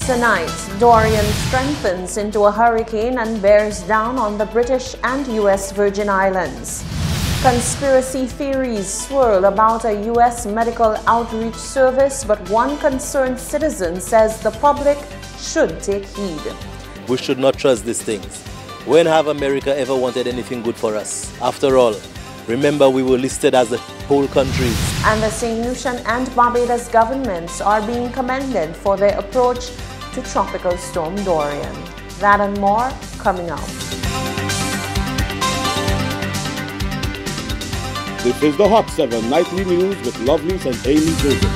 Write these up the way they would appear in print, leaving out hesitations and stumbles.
Tonight, Dorian strengthens into a hurricane and bears down on the British and U.S. Virgin Islands. Conspiracy theories swirl about a U.S. medical outreach service, but one concerned citizen says the public should take heed. We should not trust these things. When have America ever wanted anything good for us? After all, remember we were listed as the whole countries. And the St. Lucian and Barbados governments are being commended for their approach to Tropical Storm Dorian. That and more coming up. This is the Hot 7 Nightly News with Lovelace and Amy Joseph.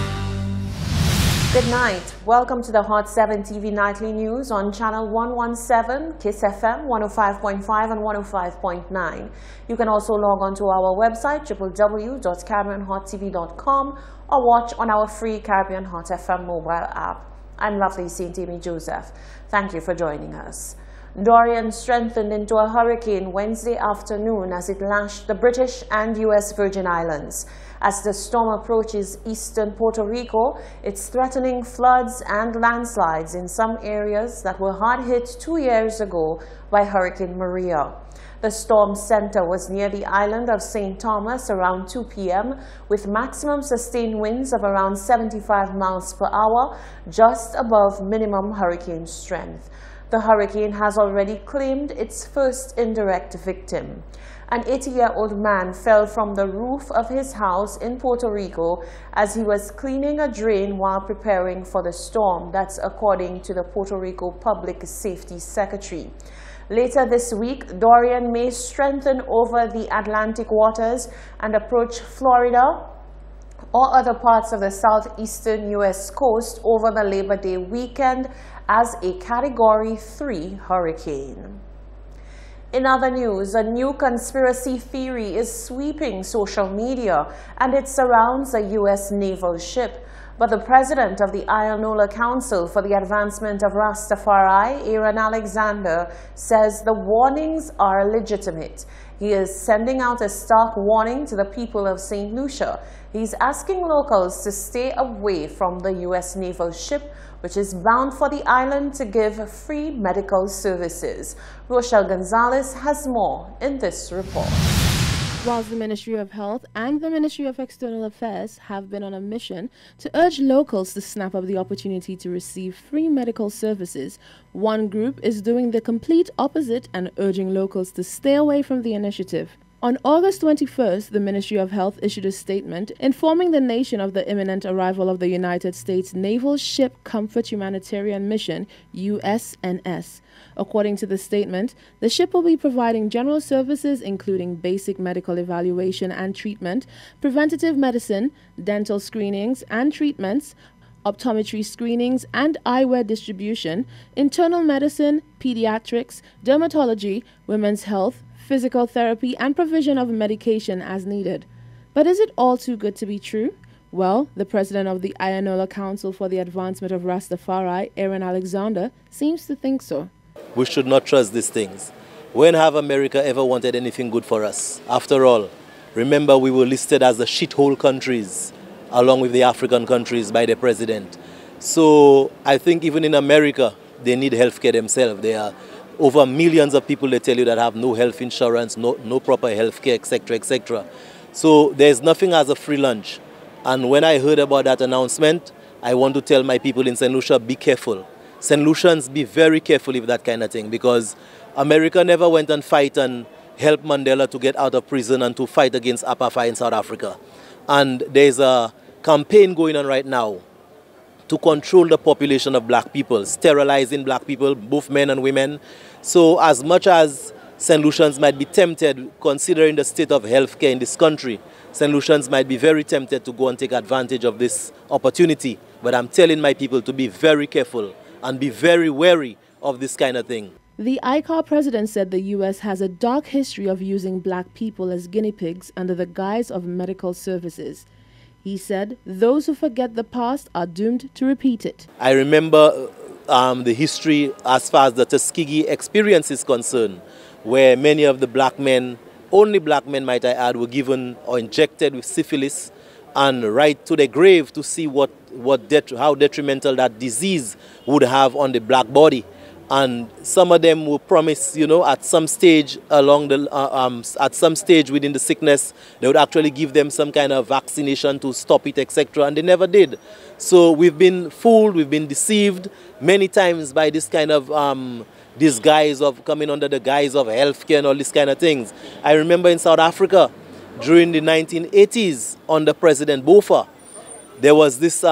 Good night. Welcome to the Hot 7 TV Nightly News on Channel 117, KISS FM 105.5 and 105.9. You can also log on to our website www.caribbeanhottv.com or watch on our free Caribbean Hot FM mobile app. I'm Lovelace and Amy Joseph. Thank you for joining us. Dorian strengthened into a hurricane Wednesday afternoon as it lashed the British and U.S. Virgin Islands. As the storm approaches eastern Puerto Rico, it's threatening floods and landslides in some areas that were hard hit 2 years ago by Hurricane Maria. The storm center was near the island of St. Thomas around 2 p.m. with maximum sustained winds of around 75 miles per hour, just above minimum hurricane strength. The hurricane has already claimed its first indirect victim. An 80-year-old man fell from the roof of his house in Puerto Rico as he was cleaning a drain while preparing for the storm. That's according to the Puerto Rico Public Safety Secretary. Later this week, Dorian may strengthen over the Atlantic waters and approach Florida or other parts of the southeastern U.S. coast over the Labor Day weekend as a Category 3 hurricane. In other news, a new conspiracy theory is sweeping social media, and it surrounds a U.S. naval ship. But the president of the Ionola Council for the Advancement of Rastafari, Aaron Alexander, says the warnings are legitimate. He is sending out a stark warning to the people of St. Lucia. He's asking locals to stay away from the U.S. naval ship, which is bound for the island to give free medical services. Rochelle Gonzalez has more in this report. Whilst the Ministry of Health and the Ministry of External Affairs have been on a mission to urge locals to snap up the opportunity to receive free medical services, one group is doing the complete opposite and urging locals to stay away from the initiative. On August 21st, the Ministry of Health issued a statement informing the nation of the imminent arrival of the United States Naval Ship Comfort Humanitarian Mission, USNS. According to the statement, the ship will be providing general services including basic medical evaluation and treatment, preventative medicine, dental screenings and treatments, optometry screenings and eyewear distribution, internal medicine, pediatrics, dermatology, women's health, physical therapy, and provision of medication as needed. But is it all too good to be true? Well, the president of the Ionola Council for the Advancement of Rastafari, Aaron Alexander, seems to think so. We should not trust these things. When have America ever wanted anything good for us? After all, remember we were listed as the shithole countries, along with the African countries by the president. So I think even in America, they need healthcare themselves. There are over millions of people, they tell you, that have no health insurance, no proper healthcare, etc., etc. So there's nothing as a free lunch. And when I heard about that announcement, I want to tell my people in St. Lucia, be careful. St. Lucians, be very careful with that kind of thing, because America never went and fight and help Mandela to get out of prison and to fight against apartheid in South Africa. And there's a campaign going on right now to control the population of black people, sterilizing black people, both men and women. So as much as St. Lucians might be tempted, considering the state of healthcare in this country, St. Lucians might be very tempted to go and take advantage of this opportunity. But I'm telling my people to be very careful and be very wary of this kind of thing. The ICAR president said the U.S. has a dark history of using black people as guinea pigs under the guise of medical services. He said those who forget the past are doomed to repeat it. I remember the history as far as the Tuskegee experience is concerned, where many of the black men, only black men might I add, were given or injected with syphilis and right to the grave to see how detrimental that disease would have on the black body. And some of them will promise, you know, at some stage within the sickness, they would actually give them some kind of vaccination to stop it, etc. And they never did. So we've been fooled, we've been deceived many times by this kind of disguise of coming under the guise of healthcare and all these kind of things. I remember in South Africa, during the 1980s, under President Botha, there was this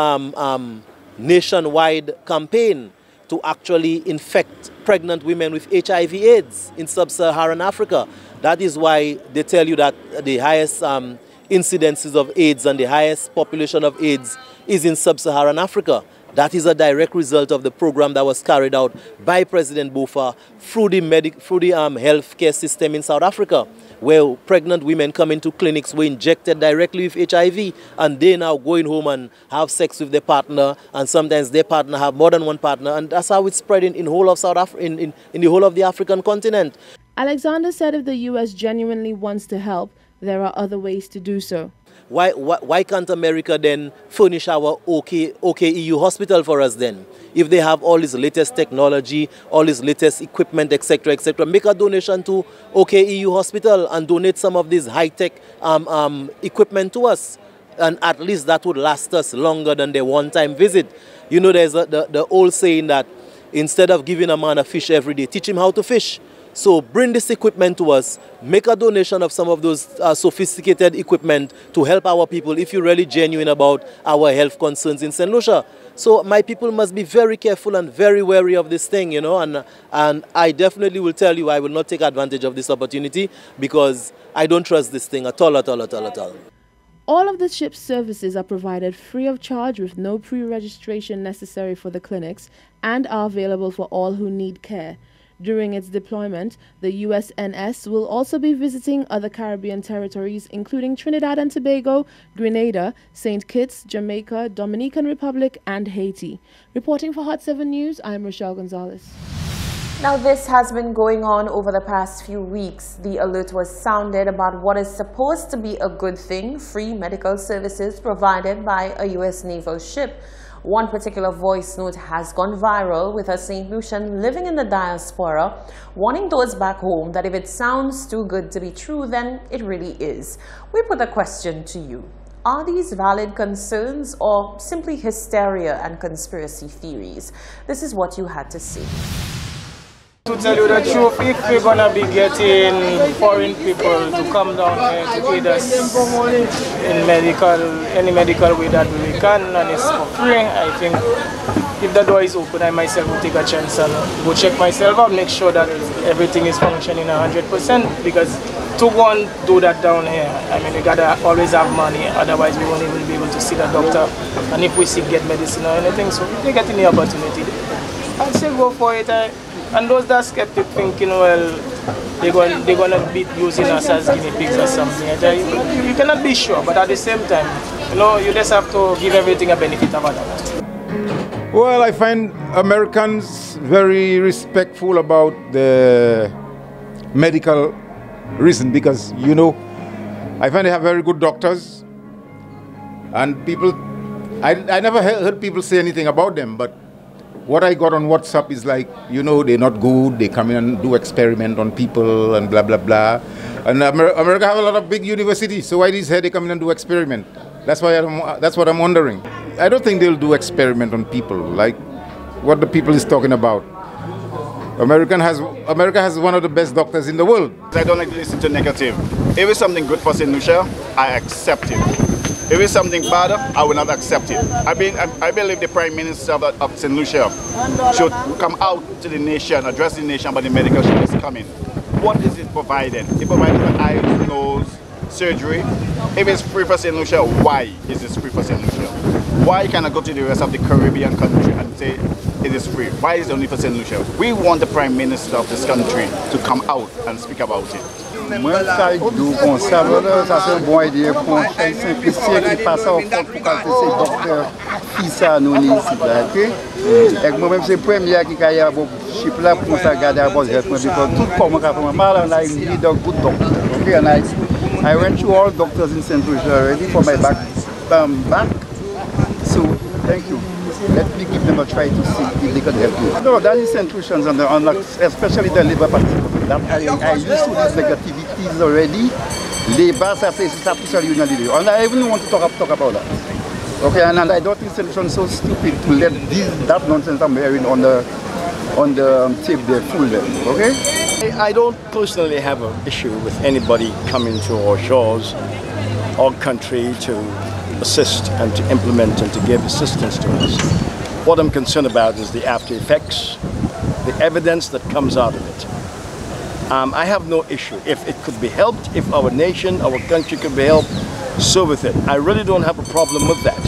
nationwide campaign to actually infect pregnant women with HIV/AIDS in sub-Saharan Africa. That is why they tell you that the highest incidences of AIDS and the highest population of AIDS is in sub-Saharan Africa. That is a direct result of the program that was carried out by President Botha through the healthcare system in South Africa, where pregnant women come into clinics were injected directly with HIV, and they now going home and have sex with their partner, and sometimes their partner have more than one partner, and that's how it's spreading in whole of South Africa, in the whole of the African continent. Alexander said if the U.S. genuinely wants to help, there are other ways to do so. Why can't America then furnish our OKEU hospital for us then? If they have all this latest technology, all this latest equipment, etc., etc., make a donation to OKEU hospital and donate some of this high-tech equipment to us. And at least that would last us longer than the one-time visit. You know, there's the old saying that instead of giving a man a fish every day, teach him how to fish. So bring this equipment to us, make a donation of some of those sophisticated equipment to help our people if you're really genuine about our health concerns in St. Lucia. So my people must be very careful and very wary of this thing, you know, and I definitely will tell you I will not take advantage of this opportunity because I don't trust this thing at all, at all, at all, at all. All of the ship's services are provided free of charge with no pre-registration necessary for the clinics and are available for all who need care. During its deployment, the USNS will also be visiting other Caribbean territories, including Trinidad and Tobago, Grenada, St. Kitts, Jamaica, Dominican Republic, and Haiti. Reporting for Hot 7 News, I'm Rochelle Gonzalez. Now, this has been going on over the past few weeks. The alert was sounded about what is supposed to be a good thing, free medical services provided by a U.S. naval ship. One particular voice note has gone viral with a St. Lucian living in the diaspora, warning those back home that if it sounds too good to be true, then it really is. We put a question to you. Are these valid concerns or simply hysteria and conspiracy theories? This is what you had to say. To tell you the truth, if we're going to be getting foreign people to come down here to aid us in any medical way that we can, and it's for free, I think if the door is open, I myself will take a chance and go check myself out, make sure that everything is functioning 100%, because to go and do that down here, I mean, we gotta always have money, otherwise we won't even be able to see the doctor, and if we sick, get medicine or anything, so if they get any opportunity, I'd say go for it. And those that are skeptic thinking, well, they're going to be using us as guinea pigs or something. You cannot be sure, but at the same time, you know, you just have to give everything a benefit of a doubt. Well, I find Americans very respectful about the medical reason because, you know, I find they have very good doctors and people, I never heard people say anything about them, but what I got on WhatsApp is like, you know, they're not good, they come in and do experiment on people and blah, blah, blah. And America have a lot of big universities, so why these here they come in and do experiment? That's what I'm wondering. I don't think they'll do experiment on people, like what the people is talking about. America has one of the best doctors in the world. I don't like to listen to negative. If it's something good for St. Lucia, I accept it. If it's something bad, I will not accept it. I believe the Prime Minister of St. Lucia should come out to the nation, address the nation about the medical ship is coming. What is it providing? It provides the eyes, nose, surgery. If it's free for St. Lucia, why is it free for St. Lucia? Why can I go to the rest of the Caribbean country and say it is free? Why is it only for St. Lucia? We want the Prime Minister of this country to come out and speak about it. Moi, ça do conserve, ça c'est une bonne idée pour un simplicier qui passe au fond pour calculer ces docteurs fils à nous ici là, ok? Et moi-même c'est première qui a un chip là pour ça garder à base de tout comme on mal on a une good doctor, okay? And I went through all doctors in St. Lucia already for my back back. So, thank you. Let me give them a try to see if they can help you. No, that is solutions, especially the Labour Party. That I used to these negativities already. Labour says it's a special union leader. And I even want to talk about that. Okay, and I don't think solutions so stupid to let that nonsense I'm hearing on the tape there fool them. Okay? I don't personally have an issue with anybody coming to our shores or country to assist and to implement and to give assistance to us. What I'm concerned about is the after effects, the evidence that comes out of it. I have no issue. If it could be helped, if our nation, our country could be helped, so with it. I really don't have a problem with that.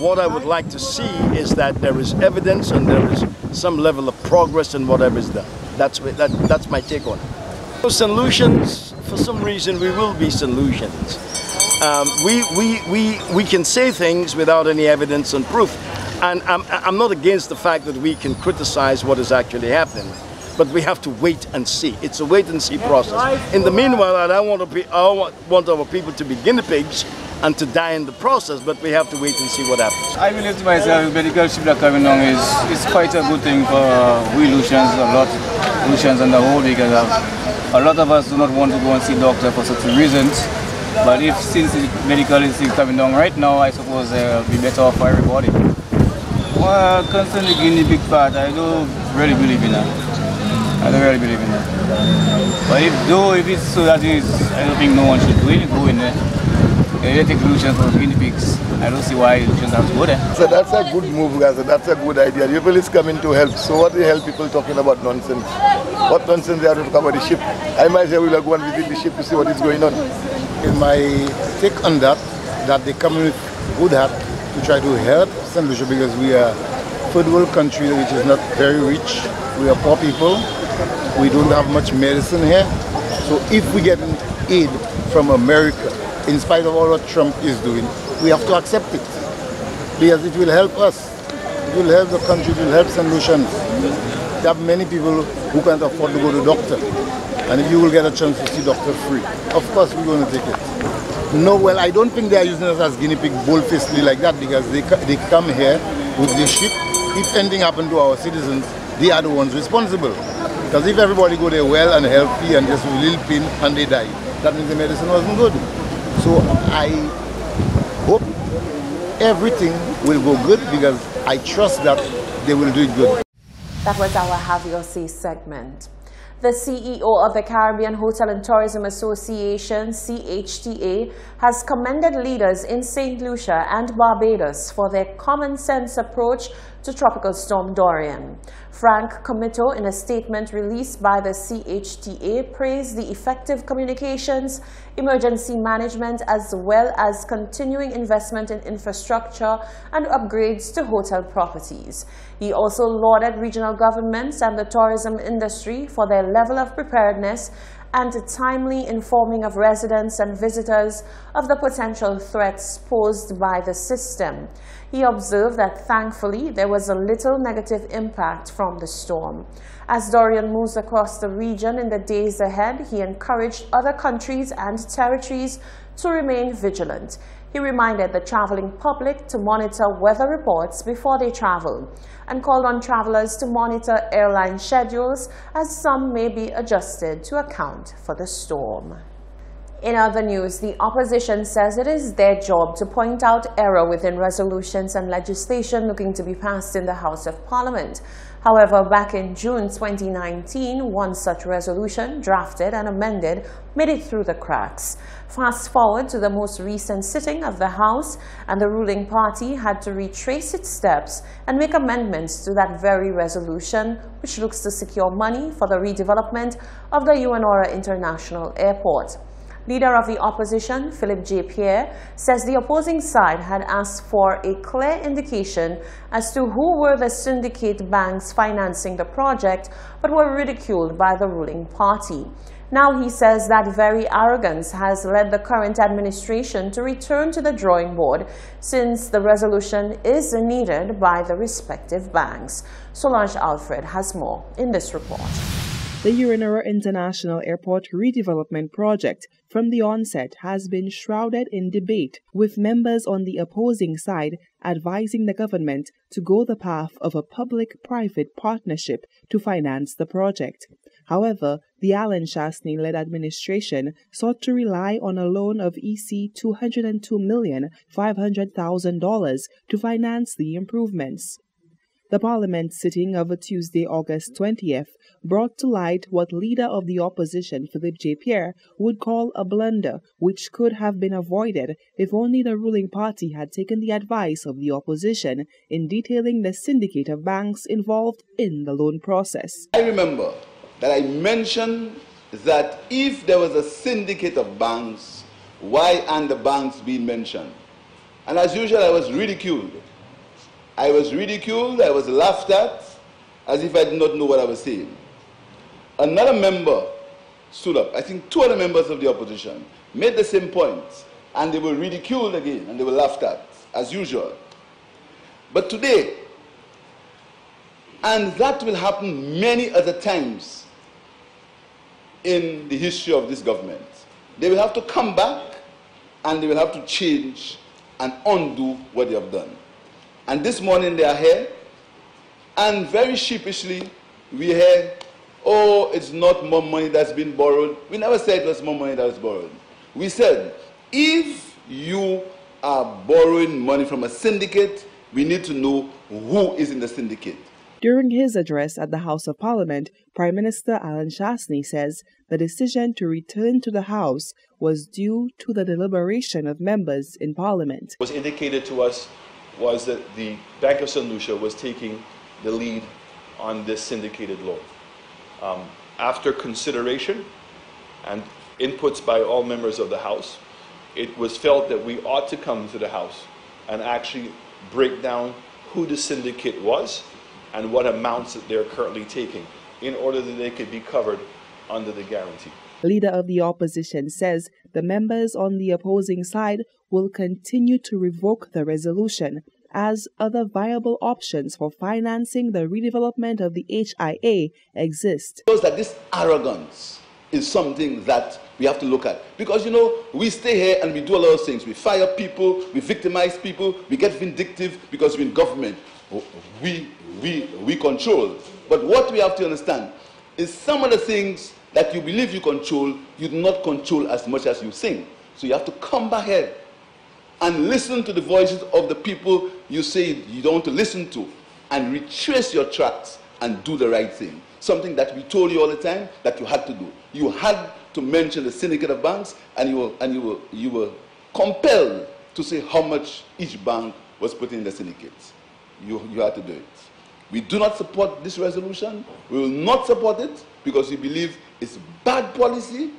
What I would like to see is that there is evidence and there is some level of progress in whatever is done. That's my take on it. So solutions, for some reason, we will be solutions. We can say things without any evidence and proof. And I'm not against the fact that we can criticize what is actually happening. But we have to wait and see. It's a wait and see process. In the meanwhile, I want our people to be guinea pigs and to die in the process, but we have to wait and see what happens. I believe to myself, medical ship that coming along is quite a good thing for we Lucians, a lot of Lucians on the whole, because a lot of us do not want to go and see doctor for such reasons. But since medical is still coming down right now, I suppose it will be better off for everybody. Well, concerning the guinea pig part, I don't really believe in that. I don't really believe in that. But if it's so that is, I don't think no one should really go in there. They take Lucians for guinea pigs. I don't see why Lucians have to go there. So that's a good move, guys. That's a good idea. People is coming to help. So what the hell people talking about nonsense? What nonsense they are to talk about the ship? I might say we'll go and visit the ship to see what is going on. In my take on that they come with good heart to try to help St. Lucia, because we are a third world country which is not very rich. We are poor people. We don't have much medicine here. So if we get an aid from America, in spite of all what Trump is doing, we have to accept it, because it will help us. It will help the country, it will help St. Lucians. There are many people who can't afford to go to doctor. And if you will get a chance to see doctor free, of course we're going to take it. No, well, I don't think they are using us as guinea pig bold-facedly like that, because they come here with the ship. If anything happened to our citizens, they are the ones responsible. Because if everybody go there well and healthy and just with a little pain and they die, that means the medicine wasn't good. So I hope everything will go good, because I trust that they will do it good. That was our Have Your Say segment. The CEO of the Caribbean Hotel and Tourism Association, CHTA, has commended leaders in St. Lucia and Barbados for their common-sense approach to Tropical Storm Dorian. Frank Comito, in a statement released by the CHTA, praised the effective communications, emergency management, as well as continuing investment in infrastructure and upgrades to hotel properties. He also lauded regional governments and the tourism industry for their level of preparedness and timely informing of residents and visitors of the potential threats posed by the system. He observed that thankfully there was a little negative impact from the storm. As Dorian moves across the region in the days ahead, he encouraged other countries and territories to remain vigilant. He reminded the traveling public to monitor weather reports before they travel and called on travelers to monitor airline schedules, as some may be adjusted to account for the storm. In other news, the opposition says it is their job to point out error within resolutions and legislation looking to be passed in the House of Parliament. However, back in June 2019, one such resolution, drafted and amended, made it through the cracks. Fast forward to the most recent sitting of the House, and the ruling party had to retrace its steps and make amendments to that very resolution, which looks to secure money for the redevelopment of the UNORA International Airport. Leader of the opposition, Philip J. Pierre, says the opposing side had asked for a clear indication as to who were the syndicate banks financing the project, but were ridiculed by the ruling party. Now he says that very arrogance has led the current administration to return to the drawing board, since the resolution is needed by the respective banks. Solange Alfred has more in this report. The UNORA International Airport Redevelopment Project from the onset has been shrouded in debate, with members on the opposing side advising the government to go the path of a public-private partnership to finance the project. However, the Alan Shastney-led administration sought to rely on a loan of EC $202,500,000 to finance the improvements. The Parliament sitting of Tuesday, August 20th, brought to light what Leader of the Opposition, Philip J. Pierre, would call a blunder which could have been avoided if only the ruling party had taken the advice of the opposition in detailing the syndicate of banks involved in the loan process. I remember that I mentioned that if there was a syndicate of banks, why aren't the banks being mentioned? And as usual, I was ridiculed. I was laughed at, as if I did not know what I was saying. Another member stood up, I think 2 other members of the opposition, made the same point, and they were ridiculed again, and they were laughed at, as usual. But today, and that will happen many other times in the history of this government, they will have to come back, and they will have to change and undo what they have done. And this morning they are here, and very sheepishly we hear, oh, it's not more money that's been borrowed. We never said it was more money that was borrowed. We said, if you are borrowing money from a syndicate, we need to know who is in the syndicate. During his address at the House of Parliament, Prime Minister Alan Shastney says the decision to return to the House was due to the deliberation of members in Parliament. What was indicated to us was that the Bank of St. Lucia was taking the lead on this syndicated loan. After consideration and inputs by all members of the House, it was felt that we ought to come to the House and actually break down who the syndicate was and what amounts that they're currently taking in order that they could be covered under the guarantee. Leader of the opposition says the members on the opposing side will continue to revoke the resolution as other viable options for financing the redevelopment of the HIA exist. It shows that this arrogance is something that we have to look at. Because, you know, we stay here and we do a lot of things. We fire people, we victimize people, we get vindictive because we're in government. We control. But what we have to understand is some of the things that you believe you control, you do not control as much as you think. So you have to come back here and listen to the voices of the people you say you don't want to listen to, and retrace your tracks and do the right thing. Something that we told you all the time that you had to do. You had to mention the syndicate of banks, and you were compelled to say how much each bank was put in the syndicates. You had to do it. We do not support this resolution. We will not support it because we believe it's bad policy.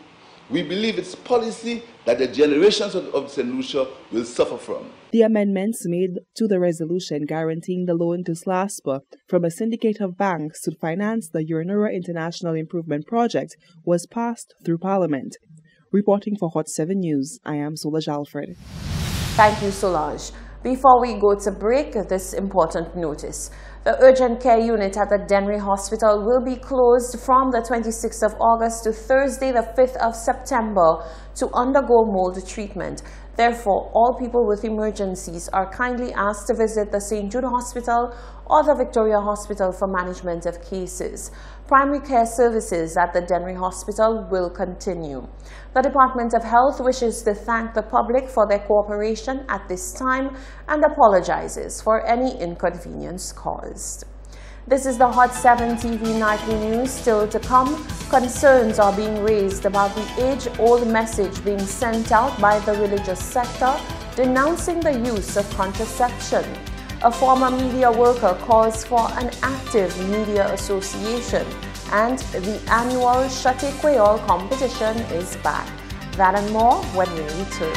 We believe it's policy that the generations of St. Lucia will suffer from. The amendments made to the resolution guaranteeing the loan to SLASPA from a syndicate of banks to finance the Urinura International Improvement Project was passed through Parliament. Reporting for Hot 7 News, I am Solange Alfred. Thank you, Solange. Before we go to break, this important notice. The urgent care unit at the Dennery Hospital will be closed from the 26th of August to Thursday, the 5th of September to undergo mold treatment. Therefore, all people with emergencies are kindly asked to visit the St. Jude Hospital or the Victoria Hospital for management of cases. Primary care services at the Dennery Hospital will continue. The Department of Health wishes to thank the public for their cooperation at this time and apologizes for any inconvenience caused. This is the Hot 7 TV Nightly News. Still to come, concerns are being raised about the age-old message being sent out by the religious sector denouncing the use of contraception. A former media worker calls for an active media association, and the annual Shate Creole competition is back. That and more when we return.